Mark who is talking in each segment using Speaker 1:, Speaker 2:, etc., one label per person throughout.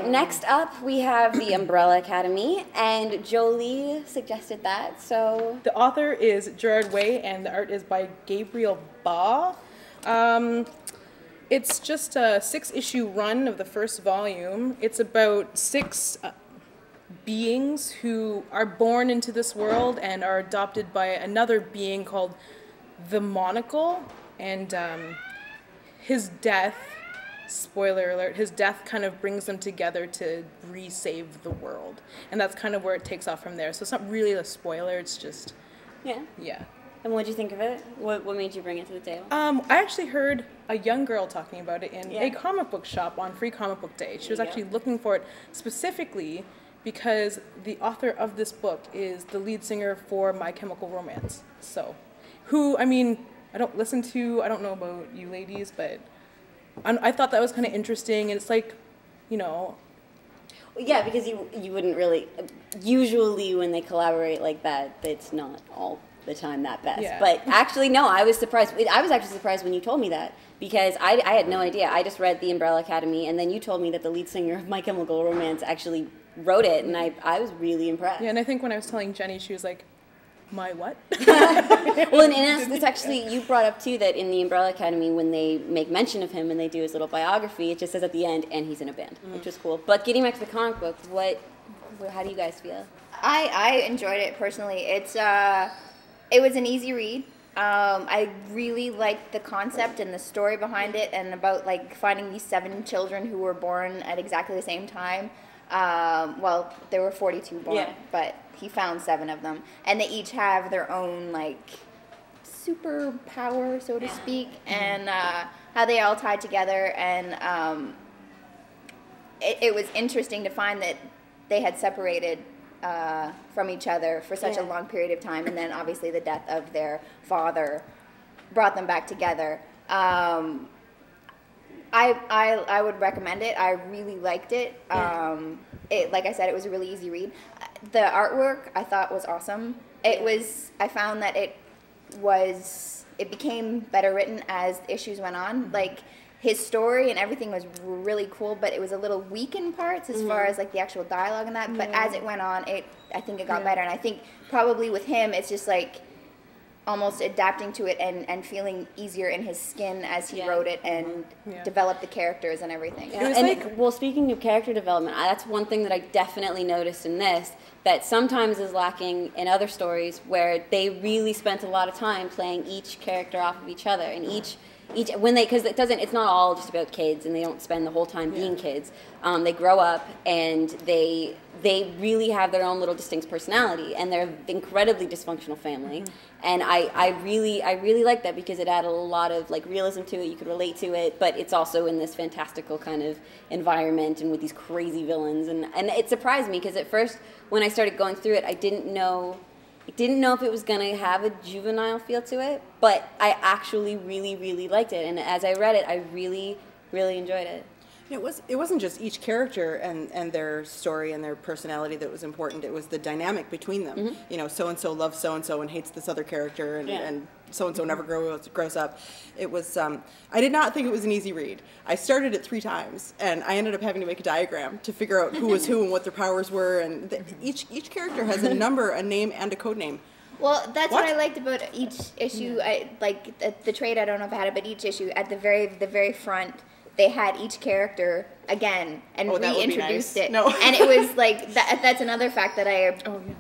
Speaker 1: right, next up we have the Umbrella Academy, and Jolie suggested that, so...
Speaker 2: The author is Gerard and the art is by Gabriel. It's just a 6-issue run of the first volume. It's about 6 beings who are born into this world and are adopted by another being called the Monocle, and his death, spoiler alert, his death kind of brings them together to resave the world, and that's kind of where it takes off from there. So it's not really a spoiler, it's just... Yeah.
Speaker 1: And what did you think of it? What made you bring it to the table?
Speaker 2: I actually heard a young girl talking about it in a comic book shop on Free Comic Book Day. She was actually looking for it specifically because the author of this book is the lead singer for My Chemical Romance. So, who, I mean, I don't know about you ladies, but I thought that was kind of interesting, and it's like, you know...
Speaker 1: Yeah, because you wouldn't really... Usually when they collaborate like that, it's not all the time that best. Yeah. But actually, no, I was surprised. I was actually surprised when you told me that, because I had no idea. I just read The Umbrella Academy, and then you told me that the lead singer of My Chemical Romance actually wrote it, and I was really impressed.
Speaker 2: Yeah, and I think when I was telling Jenny, she was like, my what?
Speaker 1: Well, and it's actually, you brought up too that in The Umbrella Academy, when they make mention of him and they do his little biography, it just says at the end, and he's in a band, which was cool. But getting back to the comic book, how do you guys feel?
Speaker 3: I enjoyed it personally. It was an easy read. I really liked the concept and the story behind it, and about like finding these 7 children who were born at exactly the same time. Well, there were 42 born, but he found 7 of them, and they each have their own like superpower, so to speak, and how they all tied together. And it was interesting to find that they had separated from each other for such a long period of time, and then obviously the death of their father brought them back together. I would recommend it. I really liked it. Like I said, it was a really easy read. The artwork I thought was awesome. I found that it became better written as issues went on. Like, his story and everything was really cool, but it was a little weak in parts as far as like the actual dialogue and that. But as it went on, I think it got better. And I think probably with him, it's just like almost adapting to it and feeling easier in his skin as he wrote it and developed the characters and everything.
Speaker 1: Yeah. And well, speaking of character development, that's one thing that I definitely noticed in this that sometimes is lacking in other stories, where they really spent a lot of time playing each character off of each other, and because it's not all just about kids, and they don't spend the whole time being kids. They grow up, and they really have their own little distinct personality, and they're an incredibly dysfunctional family. And I really like that, because it added a lot of like realism to it. You could relate to it, but it's also in this fantastical kind of environment and with these crazy villains. And it surprised me, because at first when I started going through it, I didn't know if it was going to have a juvenile feel to it, but I actually really, really liked it. And as I read it, I really, really enjoyed it.
Speaker 4: It wasn't just each character and their story and their personality that was important. It was the dynamic between them. You know, so-and-so loves so-and-so and hates this other character, and so-and-so never grows up. It was, I did not think it was an easy read. I started it 3 times, and I ended up having to make a diagram to figure out who was who and what their powers were. And each character has a number, a name, and a code name.
Speaker 3: Well, that's what I liked about each issue. I like the trade. I don't know if I had it, but each issue at the very front, they had each character again and reintroduced it. No. And it was like that's another fact that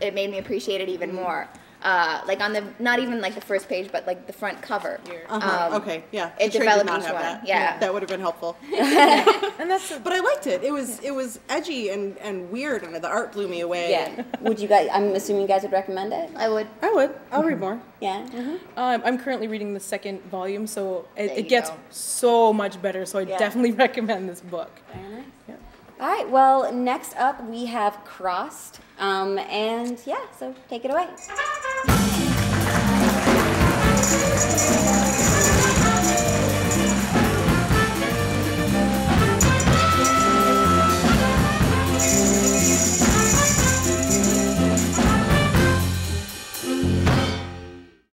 Speaker 3: it made me appreciate it even more. Like on not even like the first page, but like the front cover.
Speaker 4: Okay, yeah.
Speaker 3: It developed each one.
Speaker 4: That.
Speaker 3: Yeah,
Speaker 4: that would have been helpful. But I liked it. It was edgy and weird, and the art blew me away.
Speaker 1: Yeah. Would you guys? I'm assuming you guys would recommend it.
Speaker 3: I would.
Speaker 4: I'll read more.
Speaker 1: Yeah.
Speaker 2: I'm currently reading the 2nd volume, so it gets so much better. So I definitely recommend this book.
Speaker 1: Very nice. Yeah. All right. Well, next up we have Crossed, and so take it away.